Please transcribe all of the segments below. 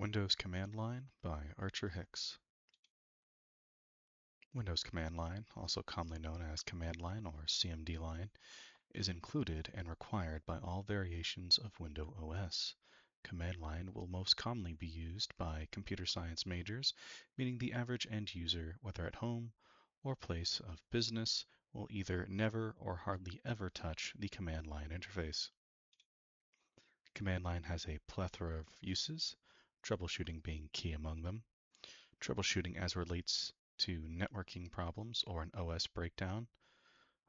Windows Command Line by AHicks. Windows Command Line, also commonly known as Command Line or CMD line, is included and required by all variations of Windows OS. Command line will most commonly be used by computer science majors, meaning the average end user, whether at home or place of business, will either never or hardly ever touch the command line interface. Command line has a plethora of uses, troubleshooting being key among them. Troubleshooting as relates to networking problems or an OS breakdown,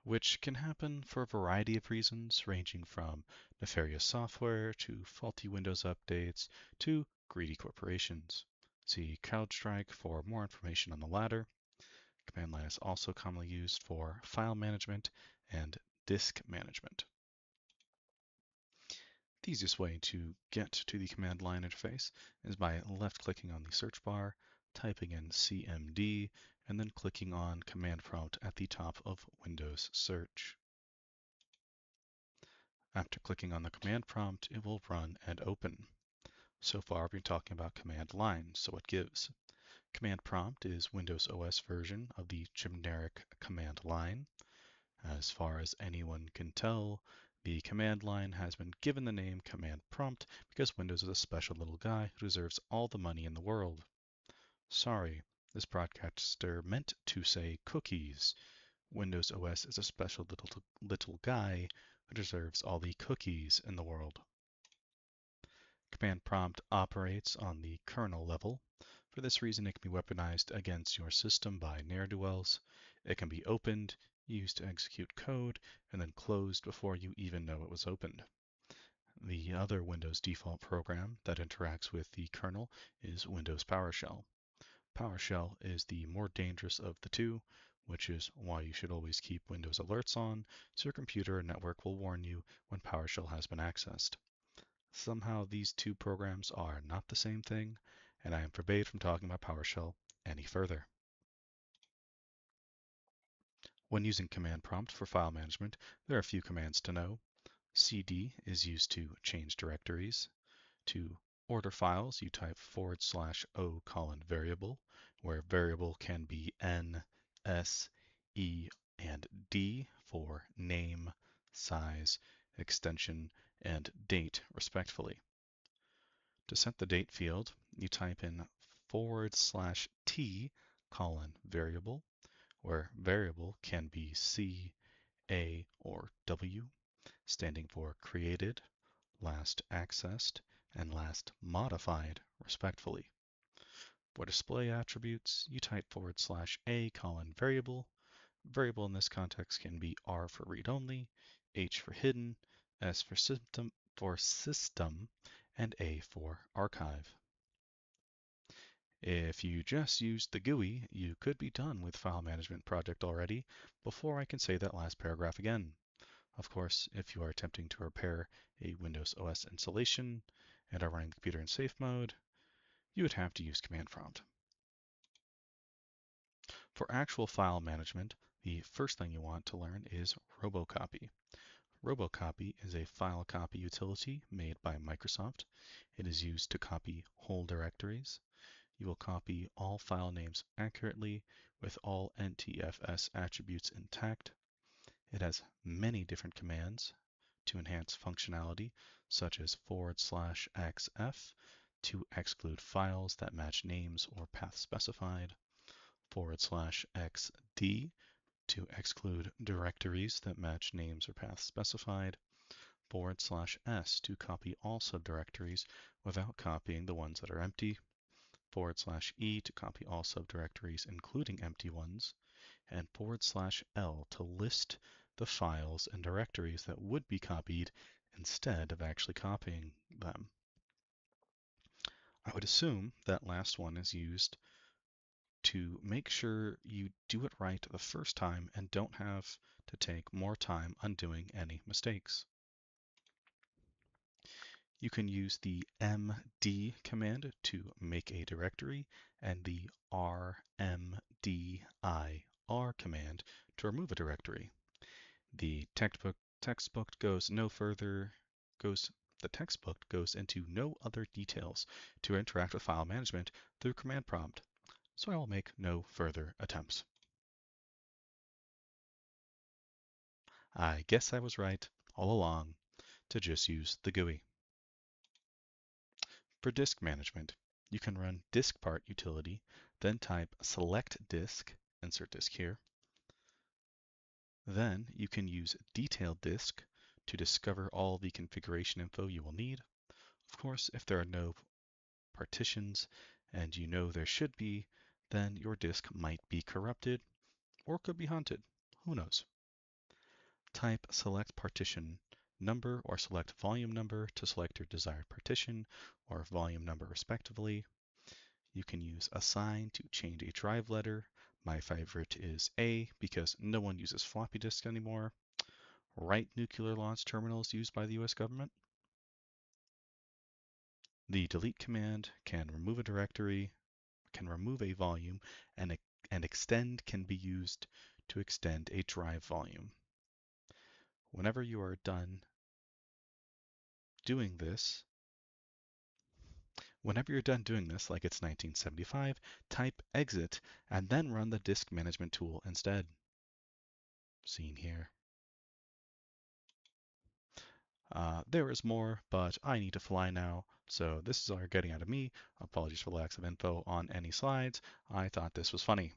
which can happen for a variety of reasons, ranging from nefarious software to faulty Windows updates to greedy corporations. See CrowdStrike for more information on the latter. Command line is also commonly used for file management and disk management. The easiest way to get to the command line interface is by left-clicking on the search bar, typing in CMD, and then clicking on Command Prompt at the top of Windows Search. After clicking on the command prompt, it will run and open. So far, we've been talking about command line, so it gives. Command prompt is Windows OS version of the generic command line. As far as anyone can tell, the command line has been given the name command prompt because Windows is a special little guy who deserves all the money in the world. Sorry, this broadcaster meant to say cookies. Windows OS is a special little guy who deserves all the cookies in the world. Command prompt operates on the kernel level. For this reason, it can be weaponized against your system by ne'er-do-wells. It can be opened, used to execute code, and then closed before you even know it was opened. The other Windows default program that interacts with the kernel is Windows PowerShell. PowerShell is the more dangerous of the two, which is why you should always keep Windows alerts on, so your computer or network will warn you when PowerShell has been accessed. Somehow these two programs are not the same thing, and I am forbade from talking about PowerShell any further. When using command prompt for file management, there are a few commands to know. CD is used to change directories. To order files, you type /o::variable, where variable can be N, S, E, and D for name, size, extension, and date, respectively. To set the date field, you type in /T::variable, where variable can be C, A, or W, standing for created, last accessed, and last modified, respectively. For display attributes, you type /A::variable. Variable in this context can be R for read-only, H for hidden, S for system, and A for archive. If you just used the GUI, you could be done with file management project already before I can say that last paragraph again. Of course, if you are attempting to repair a Windows OS installation and are running the computer in safe mode, you would have to use command prompt. For actual file management, the first thing you want to learn is Robocopy. Robocopy is a file copy utility made by Microsoft. It is used to copy whole directories. You will copy all file names accurately with all NTFS attributes intact. It has many different commands to enhance functionality, such as /xf to exclude files that match names or paths specified, /xd to exclude directories that match names or paths specified, /s to copy all subdirectories without copying the ones that are empty, /e to copy all subdirectories including empty ones, and /l to list the files and directories that would be copied instead of actually copying them. I would assume that last one is used to make sure you do it right the first time and don't have to take more time undoing any mistakes. You can use the md command to make a directory and the rmdir command to remove a directory. The textbook goes The textbook goes into no other details to interact with file management through command prompt, so I will make no further attempts. I guess I was right all along to just use the GUI. For disk management, you can run diskpart utility, then type select disk, insert disk here. Then you can use detailed disk to discover all the configuration info you will need. Of course, if there are no partitions and you know there should be, then your disk might be corrupted or could be haunted. Who knows? Type select partition number or select volume number to select your desired partition or volume number respectively. You can use assign to change a drive letter. My favorite is A because no one uses floppy disks anymore. Write nuclear launch terminals used by the US government. The delete command can remove a directory, can remove a volume, and extend can be used to extend a drive volume. Whenever you are done doing this, like it's 1975, type exit and then run the disk management tool instead. Seen here. There is more, but I need to fly now, so this is all you're getting out of me. Apologies for the lack of info on any slides. I thought this was funny.